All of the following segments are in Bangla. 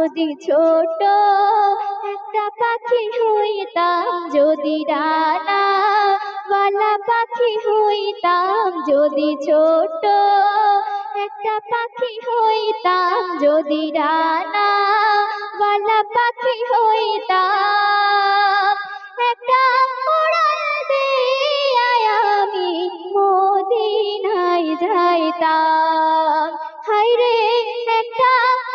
যদি ছোট একটা পাখি হইতাম, যদি ডানাওয়ালা পাখি হইতাম, যদি ছোট একটা পাখি হইতাম, যদি ডানাওয়ালা পাখি হইতাম, একটা উড়াল দিয়া আমি মদিনায় যাইতাম। হায়রে একটা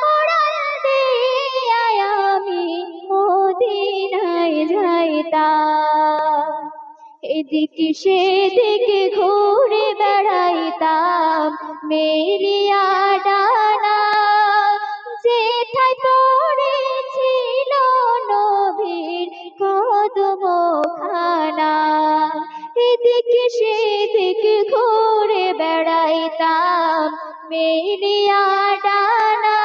উড়াল দিয়া আমি মদিনায় যাইতাম। এদিকে সেদিকে ঘুরে বেড়াইতাম মেলিয়া ডানা, যেথায় পড়েছিল নবীর কদমখানা। এদিকে সেদিকে ঘুরে বেড়াইতাম মেলিয়া ডানা,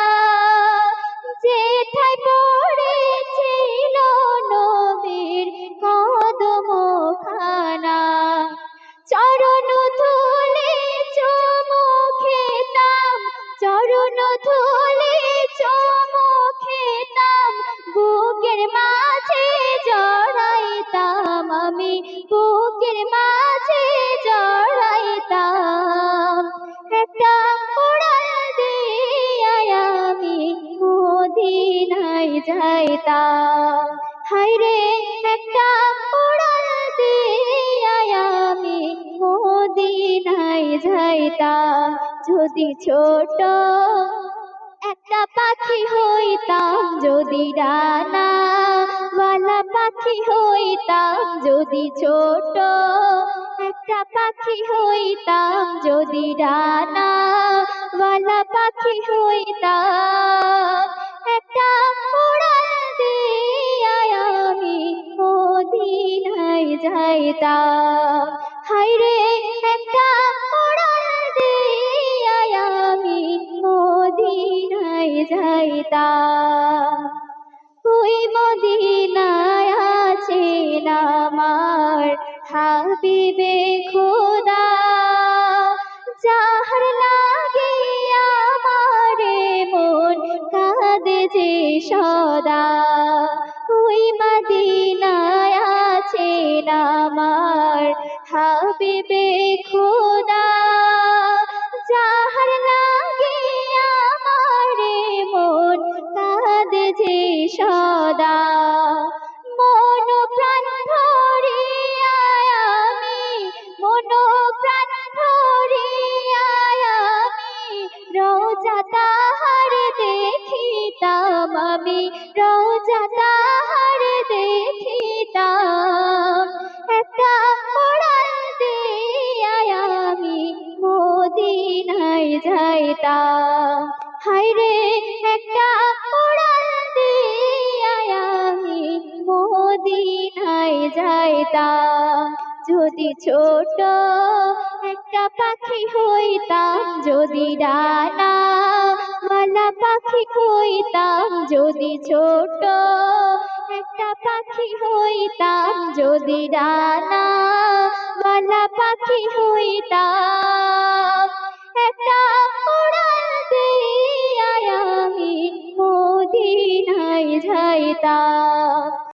যেথায় পড়েছিল নবীর কদমখানা। চরণ ধুলে চুমু খেতাম, চরণ ধুলে চুমু খেতাম, বুকের মাঝে জড়াইতাম আমি, বুকের মাঝে জড়াইতাম। একটা উড়াল দিয়া আমি মদিনায় যাইতাম। হায়রে একটা উড়াল দিয়া আমি মদিনায় যাইতাম। যদি ছোট একটা পাখি হইতাম, যদি ডানাওয়ালা পাখি হইতাম, যদি ছোট একটা পাখি হইতাম, যদি ডানাওয়ালা পাখি হইতাম, একটা উড়াল দিয়া আমি মদিনায় যাইতাম। হায়রে একটা উড়াল দিয়া আমি মদিনায় যাইতাম। ওই মদিনায় আছেন আমার হাবিবে খোদা, যাহার লাগে আমারে মন কাঁদে যে সদা। ওই মদিনায় আছেন আমার হাবিবে খোদা, যাহার লাগে আমারে মন কাঁদে যে সদা। মন প্রাণ ভরিয়া আমি, মন প্রাণ ভরিয়া আমি রোজা তাহার দেখিতাম, আমি রোজা তাহার দেখিতাম। একটা উড়াল দিয়া আমি মদিনায় যাইতাম। হায়রে একটা উড়াল দিয়া আমি মদিনায় যাইতাম। যদি ছোট একটা পাখি হইতাম, যদি ডানাওয়ালা পাখি হইতাম, যদি ছোট একটা পাখি হইতাম, যদি ডানাওয়ালা পাখি হইতাম, একটা উড়াল দিয়া আমি মদিনায় যাইতাম।